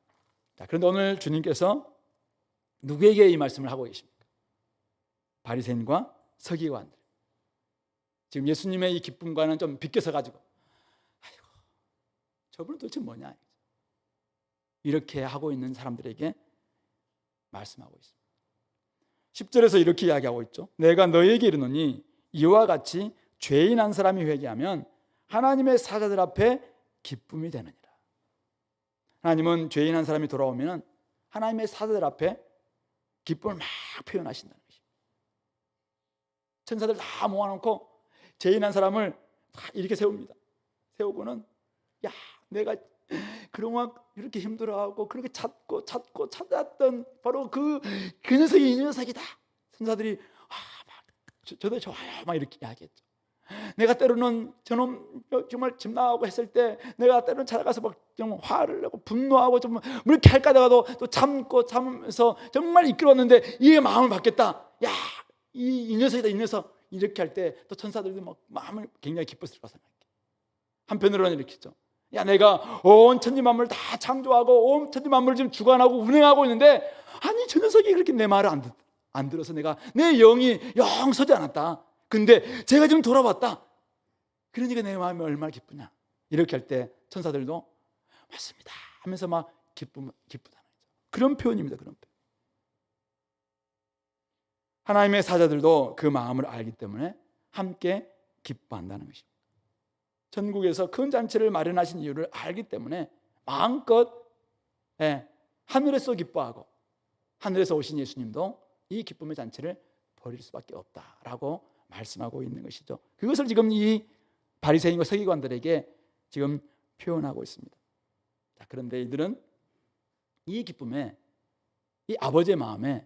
그런데 오늘 주님께서 누구에게 이 말씀을 하고 계십니까? 바리새인과 서기관들. 지금 예수님의 이 기쁨과는 좀 비껴서 가지고, 아이고, 저분은 도대체 뭐냐, 이렇게 하고 있는 사람들에게 말씀하고 있습니다. 10절에서 이렇게 이야기하고 있죠. 내가 너희에게 이르노니 이와 같이 죄인 한 사람이 회개하면 하나님의 사자들 앞에 기쁨이 되느니라. 하나님은 죄인 한 사람이 돌아오면 하나님의 사자들 앞에 기쁨을 막 표현하신다는 것입니다. 천사들 다 모아놓고 죄인 한 사람을 다 이렇게 세웁니다. 세우고는 내가 그동안 이렇게 힘들어하고 그렇게 찾았던 바로 그 녀석이 이 녀석이다. 천사들이 저도 좋아요 막 이렇게 이야기했죠. 내가 때로는 저놈 정말 집 나가고 했을 때 내가 때로는 찾아가서 막 좀 화를 내고 분노하고 좀 이렇게 할까 하다가도 또 참으면서 정말 이끌었는데 이게 마음을 받겠다. 이 녀석이다, 이 녀석. 이렇게 할 때 또 천사들도 막 마음을 굉장히 기뻤을 거라고 생각해요. 한편으로는 이렇게 했죠. 내가 온 천지 만물을 다 창조하고 온 천지 만물을 지금 주관하고 운행하고 있는데, 아니 저 녀석이 그렇게 내 말을 안 들어서 내가 내 영이 영 서지 않았다. 근데 제가 지금 돌아왔다. 그러니까 내 마음이 얼마나 기쁘냐. 이렇게 할 때 천사들도 맞습니다 하면서 막 기쁘다는 거죠. 그런 표현입니다. 그런 표현. 하나님의 사자들도 그 마음을 알기 때문에 함께 기뻐한다는 것입니다. 전국에서 큰 잔치를 마련하신 이유를 알기 때문에 마음껏 하늘에서 기뻐하고, 하늘에서 오신 예수님도 이 기쁨의 잔치를 벌일 수밖에 없다라고 말씀하고 있는 것이죠. 그것을 지금 이 바리새인과 서기관들에게 지금 표현하고 있습니다. 그런데 이들은 이 기쁨에, 이 아버지의 마음에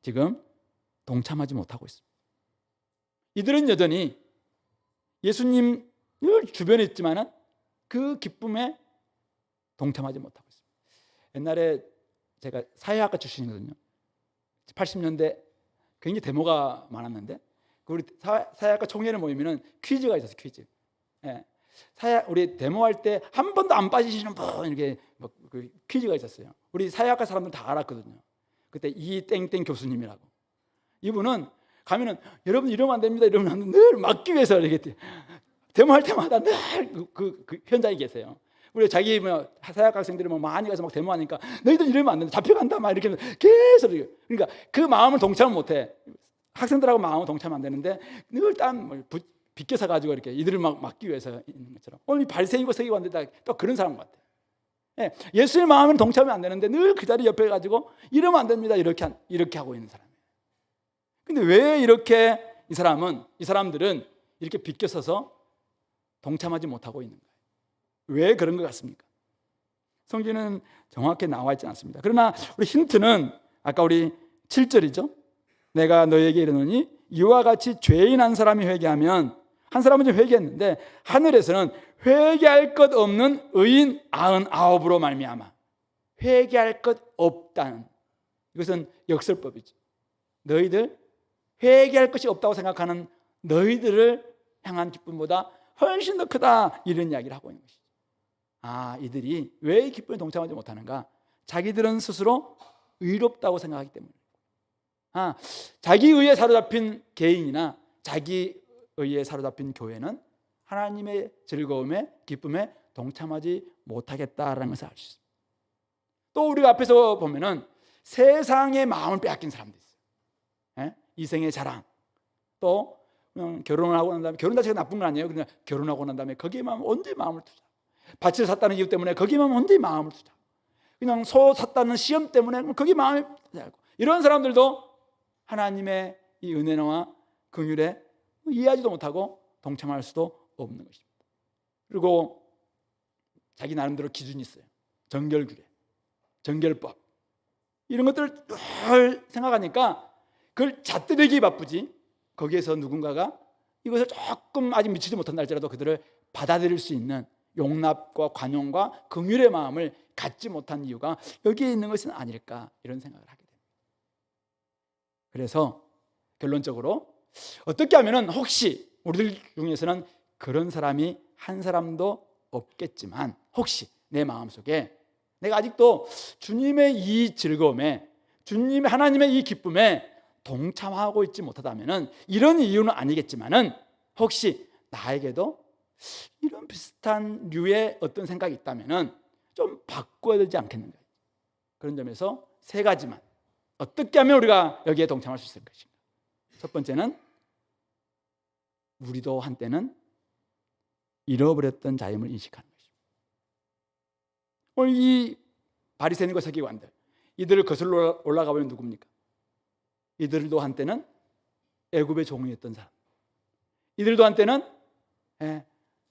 지금 동참하지 못하고 있습니다. 이들은 여전히 예수님을 주변에 있지만은 그 기쁨에 동참하지 못하고 있습니다. 옛날에 제가 사회학과 출신이거든요. 80년대 굉장히 데모가 많았는데 우리 사회학과 총회를 모이면은 퀴즈가 있었어요. 퀴즈. 예. 우리 데모할 때 한 번도 안 빠지시는 분 이렇게 그 퀴즈가 있었어요. 우리 사회학과 사람들 다 알았거든요. 그때 이땡땡 교수님이라고. 이분은 가면은 여러분 이러면 안 됩니다. 이러면 안 됩니다. 늘 막기 위해서 이렇게 데모할 때마다 늘 그 현장에 계세요. 우리 자기 사회학 학생들이 많이 가서 막 데모하니까 너희들 이러면 안 된다. 잡혀간다. 막 이렇게 계속. 그러니까 그 마음을 동참을 못해. 학생들하고 마음을 동참 안 되는데 늘 딴 비껴서 가지고 이렇게 이들을 막 막기 위해서 있는 것처럼 오늘 발생이고 서기고 왔는데 또 그런 사람 같아. 예, 예수의 마음은 동참이 안 되는데 늘 그 자리 옆에 가지고 이러면 안 됩니다. 이렇게 하고 있는 사람이에요. 근데 왜 이렇게 이 사람들은 이렇게 비껴서서 동참하지 못하고 있는 거예요? 왜 그런 것 같습니까? 성경에는 정확히 나와 있지 않습니다. 그러나 우리 힌트는 아까 우리 7절이죠. 내가 너에게 이르노니 이와 같이 죄인 한 사람이 회개하면, 한 사람은 좀 회개했는데 하늘에서는 회개할 것 없는 의인 99으로 말미암아, 회개할 것 없다는, 이것은 역설법이죠. 너희들 회개할 것이 없다고 생각하는 너희들을 향한 기쁨보다 훨씬 더 크다, 이런 이야기를 하고 있는 것이죠. 이들이 왜 이 기쁨에 동참하지 못하는가? 자기들은 스스로 의롭다고 생각하기 때문에. 자기 의에 사로잡힌 개인이나 자기 의에 사로잡힌 교회는 하나님의 즐거움에, 기쁨에 동참하지 못하겠다라는 것을 알 수 있습니다. 또 우리가 앞에서 보면은 세상의 마음을 빼앗긴 사람도 있어요. 이생의 자랑, 또 결혼을 하고 난 다음에, 결혼 자체가 나쁜 건 아니에요. 그냥 결혼하고 난 다음에 거기에만 온전히 마음을 투자. 밭을 샀다는 이유 때문에 거기에만 온전히 마음을 투자. 그냥 소 샀다는 시험 때문에 거기 마음이 투자하고, 이런 사람들도 하나님의 이 은혜와 긍휼에 이해하지도 못하고 동참할 수도 없는 것입니다. 그리고 자기 나름대로 기준이 있어요. 정결규례, 정결법, 이런 것들을 늘 생각하니까 그걸 잣대내기 바쁘지, 거기에서 누군가가 이것을 조금 아직 미치지 못한다 할지라도 그들을 받아들일 수 있는 용납과 관용과 긍휼의 마음을 갖지 못한 이유가 여기에 있는 것은 아닐까, 이런 생각을 하게 됩니다. 그래서 결론적으로 어떻게 하면은, 혹시 우리들 중에서는 그런 사람이 한 사람도 없겠지만, 혹시 내 마음속에 내가 아직도 주님의 이 즐거움에, 주님의 하나님의 이 기쁨에 동참하고 있지 못하다면은, 이런 이유는 아니겠지만은 혹시 나에게도 이런 비슷한 류의 어떤 생각이 있다면은 좀 바꿔야 되지 않겠는가. 그런 점에서 세 가지만 어떻게 하면 우리가 여기에 동참할 수 있을 것인가. 첫 번째는 우리도 한때는 잃어버렸던 자임을 인식하는 것입니다. 오늘 이 바리새인과 서기관들, 이들을 거슬러 올라가 보면 누굽니까? 이들도 한때는 애굽의 종이었던 사람, 이들도 한때는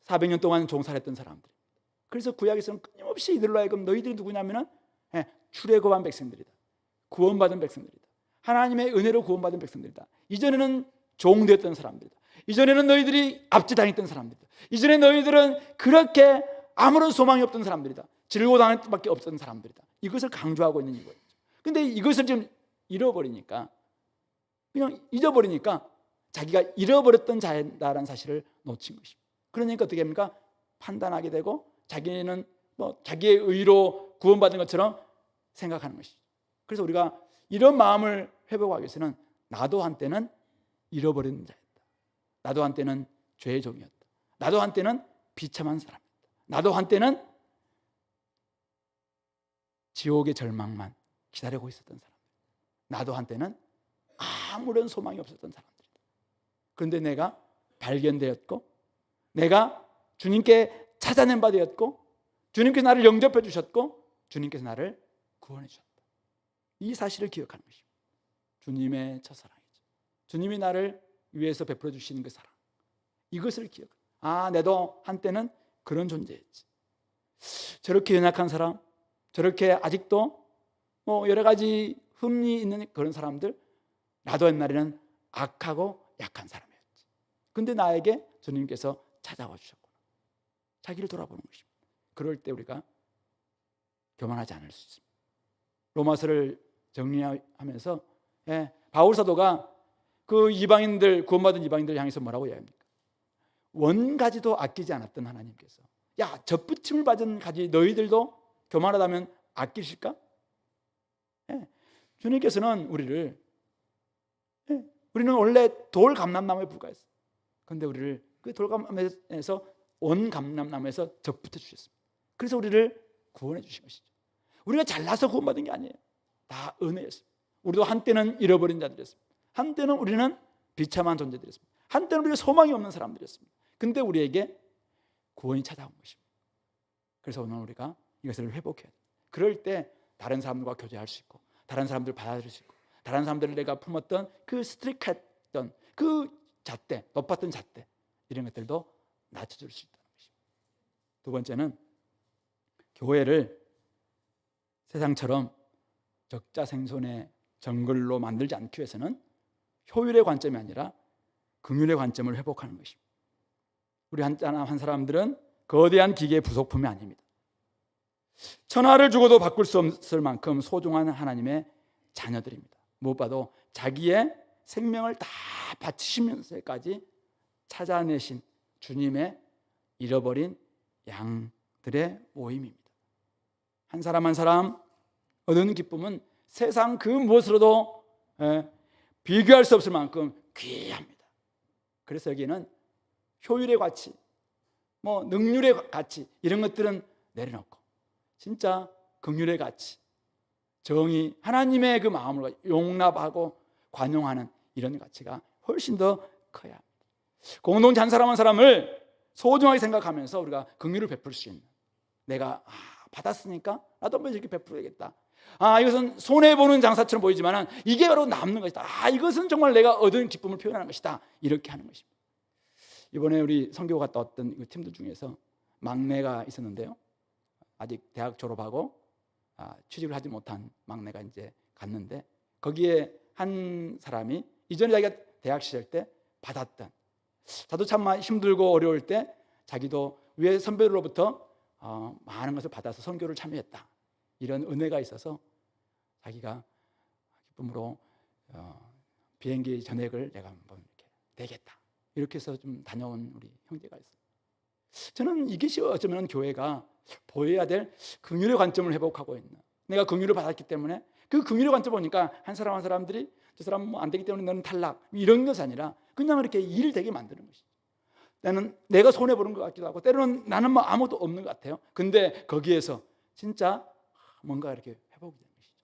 400년 동안 종살했던 사람들. 그래서 구약에서는 끊임없이 이들로 하여금 너희들이 누구냐면은 출애굽한 백성들이다, 구원받은 백성들이다, 하나님의 은혜로 구원받은 백성들이다, 이전에는 종되었던 사람들이다, 이전에는 너희들이 압제당했던 사람들이다, 이전에 너희들은 그렇게 아무런 소망이 없던 사람들이다, 질고당할 수밖에 없던 사람들이다. 이것을 강조하고 있는 이거예요. 근데 이것을 지금 잃어버리니까, 그냥 잊어버리니까 자기가 잃어버렸던 자다라는 사실을 놓친 것입니다. 그러니까 어떻게 합니까? 판단하게 되고 자기는 자기의 의로 구원받은 것처럼 생각하는 것이죠. 그래서 우리가 이런 마음을 회복하기 위해서는, 나도 한때는 잃어버린 자였다, 나도 한때는 죄의 종이었다, 나도 한때는 비참한 사람이었다, 나도 한때는 지옥의 절망만 기다리고 있었던 사람, 나도 한때는 아무런 소망이 없었던 사람들이다. 그런데 내가 발견되었고, 내가 주님께 찾아낸 바 되었고, 주님께서 나를 영접해 주셨고, 주님께서 나를 구원해 주셨다. 이 사실을 기억하는 것입니다. 주님의 첫사랑이죠. 주님이 나를 위해서 베풀어 주시는 그 사랑, 이것을 기억. 내도 한때는 그런 존재였지. 저렇게 연약한 사람, 저렇게 아직도 여러 가지 흠이 있는 그런 사람들, 나도 옛날에는 악하고 약한 사람이었지. 근데 나에게 주님께서 찾아와 주셨구나. 자기를 돌아보는 것입니다. 그럴 때 우리가 교만하지 않을 수 있습니다. 로마서를 정리하면서 바울 사도가 그 이방인들, 구원받은 이방인들 향해서 뭐라고 이야기합니까? 원가지도 아끼지 않았던 하나님께서, 야, 젖붙임을 받은 가지 너희들도 교만하다면 아끼실까? 주님께서는 우리는 원래 돌 감람나무에 불과했어요. 그런데 우리를 그 돌 감람나무에서 원 감람나무에서 젖붙여 주셨습니다. 그래서 우리를 구원해 주신 것이죠. 우리가 잘나서 구원받은 게 아니에요. 다 은혜였습니다. 우리도 한때는 잃어버린 자들이었습니다. 한때는 우리는 비참한 존재들이었습니다. 한때는 우리가 소망이 없는 사람들이었습니다. 근데 우리에게 구원이 찾아온 것입니다. 그래서 오늘 우리가 이것을 회복해야 돼요. 그럴 때 다른 사람들과 교제할 수 있고, 다른 사람들을 받아들일 수 있고, 다른 사람들을 내가 품었던 그 스트릭했던 그 잣대, 높았던 잣대, 이런 것들도 낮춰줄 수 있다는 것입니다. 두 번째는 교회를 세상처럼 적자생손의 정글로 만들지 않기 위해서는 효율의 관점이 아니라 긍휼의 관점을 회복하는 것입니다. 우리 한 사람들은 거대한 기계의 부속품이 아닙니다. 천하를 주고도 바꿀 수 없을 만큼 소중한 하나님의 자녀들입니다. 무엇보다도 자기의 생명을 다 바치시면서까지 찾아내신 주님의 잃어버린 양들의 모임입니다. 한 사람 한 사람 얻는 기쁨은 세상 그 무엇으로도 비교할 수 없을 만큼 귀합니다. 그래서 여기는 효율의 가치, 능률의 가치, 이런 것들은 내려놓고 진짜 긍휼의 가치, 정의, 하나님의 그 마음을 용납하고 관용하는 이런 가치가 훨씬 더 커야 합니다. 공동체 한 사람 한 사람을 소중하게 생각하면서 우리가 긍휼을 베풀 수 있는, 내가 받았으니까 나도 한번 이렇게 베풀어야겠다. 이것은 손해보는 장사처럼 보이지만 이게 바로 남는 것이다. 이것은 정말 내가 얻은 기쁨을 표현하는 것이다. 이렇게 하는 것입니다. 이번에 우리 선교 갔다 왔던 팀들 중에서 막내가 있었는데요, 아직 대학 졸업하고 취직을 하지 못한 막내가 이제 갔는데, 거기에 한 사람이 이전에 자기가 대학 시절 때 받았던, 자도 참 힘들고 어려울 때 자기도 위에 선배들로부터 많은 것을 받아서 선교를 참여했다, 이런 은혜가 있어서 자기가 기쁨으로 비행기 전액을 내가 한번 이렇게 내겠다, 이렇게 해서 좀 다녀온 우리 형제가 있어요. 저는 이것이 어쩌면 교회가 보여야 될 긍휼의 관점을 회복하고 있는, 내가 긍휼을 받았기 때문에 그 긍휼의 관점을 보니까 한 사람 한 사람들이 저 사람 안 되기 때문에 너는 탈락, 이런 것이 아니라 그냥 이렇게 일 되게 만드는 것이죠. 나는 내가 손해보는 것 같기도 하고, 때로는 나는 아무것도 없는 것 같아요. 근데 거기에서 진짜 뭔가 이렇게 회복이 되는 것이죠.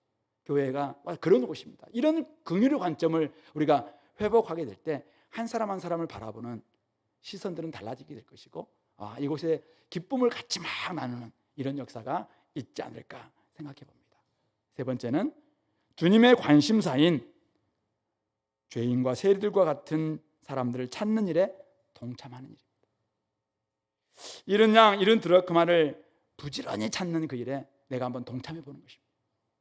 교회가 그런 곳입니다. 이런 긍휼의 관점을 우리가 회복하게 될 때 한 사람 한 사람을 바라보는 시선들은 달라지게 될 것이고, 이곳에 기쁨을 같이 막 나누는 이런 역사가 있지 않을까 생각해 봅니다. 세 번째는 주님의 관심사인 죄인과 세리들과 같은 사람들을 찾는 일에 동참하는 일입니다. 이런 양, 이런 드라크마를 부지런히 찾는 그 일에 내가 한번 동참해 보는 것입니다.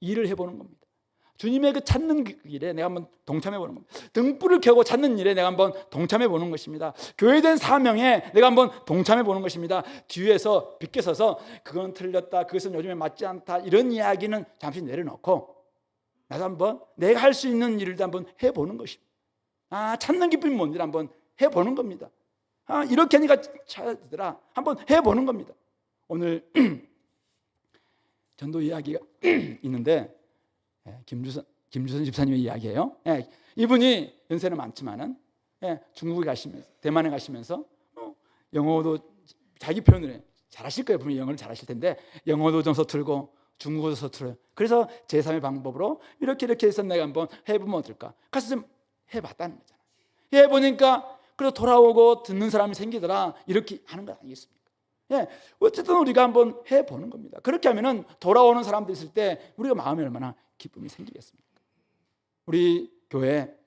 일을 해보는 겁니다. 주님의 그 찾는 그 일에 내가 한번 동참해 보는 겁니다. 등불을 켜고 찾는 일에 내가 한번 동참해 보는 것입니다. 교회된 사명에 내가 한번 동참해 보는 것입니다. 뒤에서 빗게 서서 그건 틀렸다, 그것은 요즘에 맞지 않다, 이런 이야기는 잠시 내려놓고 나도 한번 내가 할 수 있는 일을 한번 해보는 것입니다. 찾는 기쁨이 뭔지 한번 해보는 겁니다. 이렇게 하니까 찾더라, 한번 해보는 겁니다. 오늘 전도 이야기가 있는데, 김주선 집사님의 이야기예요. 이분이 연세는 많지만은 중국에 가시면서, 대만에 가시면서 영어도 자기 표현을 해. 잘하실 거예요. 분명히 영어를 잘하실 텐데 영어도 좀 서툴고 중국어도 서툴어요. 그래서 제3의 방법으로 이렇게 해서 내가 한번 해보면 어떨까? 가서 좀 해봤다는 거잖아요. 해보니까 그래서 돌아오고 듣는 사람이 생기더라, 이렇게 하는 거 아니겠습니까? 어쨌든 우리가 한번 해보는 겁니다. 그렇게 하면은 돌아오는 사람들 있을 때 우리가 마음에 얼마나 기쁨이 생기겠습니까? 우리 교회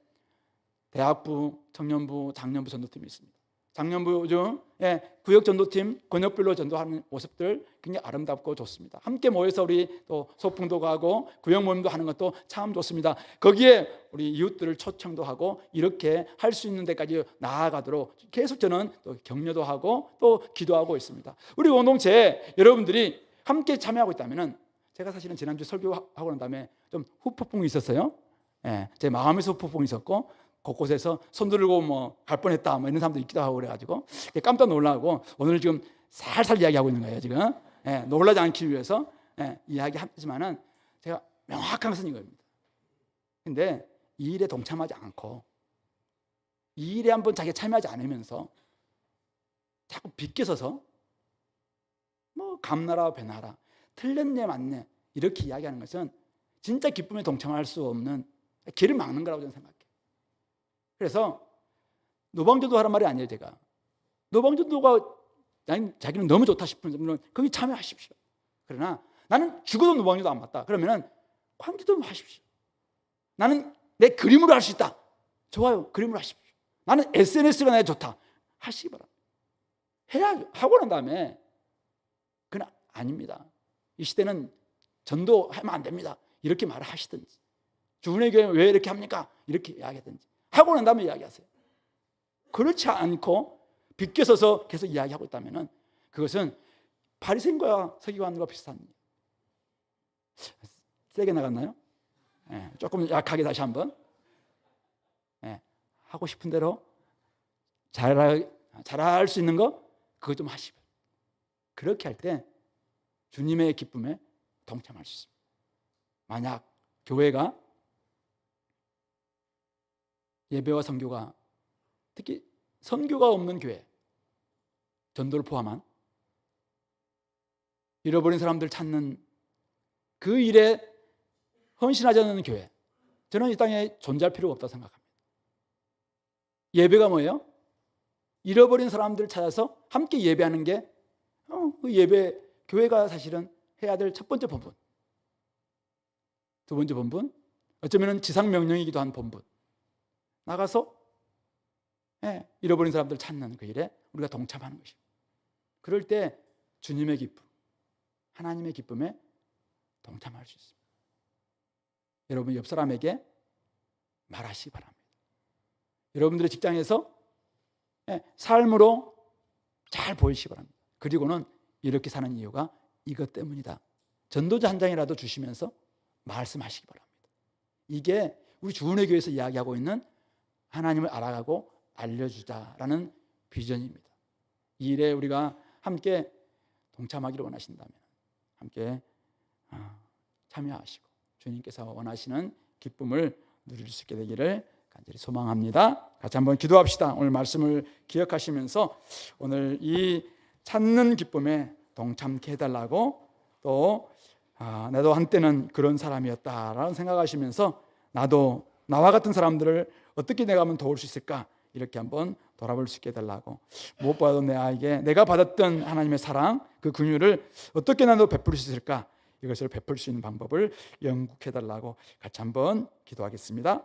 대학부, 청년부, 장년부 전도팀이 있습니다. 장년부 중 구역 전도팀, 권역별로 전도하는 모습들 굉장히 아름답고 좋습니다. 함께 모여서 우리 또 소풍도 가고 구역 모임도 하는 것도 참 좋습니다. 거기에 우리 이웃들을 초청도 하고 이렇게 할 수 있는 데까지 나아가도록 계속 저는 또 격려도 하고 또 기도하고 있습니다. 우리 공동체에 여러분들이 함께 참여하고 있다면 제가 사실은 지난주 설교하고 난 다음에 좀 후폭풍이 있었어요. 예, 제 마음에서 후폭풍이 있었고 곳곳에서 손 들고 뭐 갈 뻔했다 뭐 이런 사람도 있기도 하고 그래가지고 깜짝 놀라고 오늘 지금 살살 이야기하고 있는 거예요 지금. 예, 놀라지 않기 위해서 이야기하지만은 제가 명확한 것은 이겁니다. 근데 이 일에 동참하지 않고 이 일에 한번 자기가 참여하지 않으면서 자꾸 비껴서서 뭐 감나라 배나라 틀렸네 맞네 이렇게 이야기하는 것은 진짜 기쁨에 동참할 수 없는 길을 막는 거라고 저는 생각해요. 그래서 노방전도 하란 말이 아니에요. 제가 노방전도가 자기는 너무 좋다 싶은 분은 거기 참여하십시오. 그러나 나는 죽어도 노방전도 안 맞다 그러면은 관계도 하십시오. 나는 내 그림으로 할 수 있다. 좋아요. 그림으로 하십시오. 나는 SNS가 내 좋다. 하시기 바랍니다. 해야 하고 난 다음에 그건 아닙니다. 이 시대는 전도하면 안 됩니다. 이렇게 말을 하시든지 주은혜 교회 왜 이렇게 합니까? 이렇게 이야기하든지 하고 난 다음에 이야기하세요. 그렇지 않고 비껴서서 계속 이야기하고 있다면 그것은 바리새인과 서기관과 비슷한 일이에요. 세게 나갔나요? 네, 조금 약하게 다시 한번. 네, 하고 싶은 대로 잘할 수 있는 거 그거 좀 하시고 그렇게 할 때 주님의 기쁨에 동참할 수 있습니다. 만약 교회가 예배와 선교가 특히 선교가 없는 교회 전도를 포함한 잃어버린 사람들 찾는 그 일에 헌신하지 않는 교회 저는 이 땅에 존재할 필요가 없다고 생각합니다. 예배가 뭐예요? 잃어버린 사람들을 찾아서 함께 예배하는 게 그 예배 교회가 사실은 해야 될 첫 번째 본분, 두 번째 본분, 어쩌면 지상 명령이기도 한 본분. 나가서 잃어버린 사람들 찾는 그 일에 우리가 동참하는 것입니다. 그럴 때 주님의 기쁨, 하나님의 기쁨에 동참할 수 있습니다. 여러분 옆 사람에게 말하시기 바랍니다. 여러분들의 직장에서 삶으로 잘 보이시기 바랍니다. 그리고는 이렇게 사는 이유가 이것 때문이다. 전도자 한 장이라도 주시면서 말씀하시기 바랍니다. 이게 우리 주은혜 교회에서 이야기하고 있는 하나님을 알아가고 알려주자라는 비전입니다. 이 일에 우리가 함께 동참하기를 원하신다면 함께 참여하시고 주님께서 원하시는 기쁨을 누릴 수 있게 되기를 간절히 소망합니다. 같이 한번 기도합시다. 오늘 말씀을 기억하시면서 오늘 이 찾는 기쁨에 동참케 해달라고 또 나도 한때는 그런 사람이었다라는 생각하시면서 나도 나와 같은 사람들을 어떻게 내가 하면 도울 수 있을까 이렇게 한번 돌아볼 수 있게 해달라고 무엇보다도 내 아이에게 내가 받았던 하나님의 사랑 그 긍휼을 어떻게 나도 베풀 수 있을까 이것을 베풀 수 있는 방법을 영국해달라고 같이 한번 기도하겠습니다.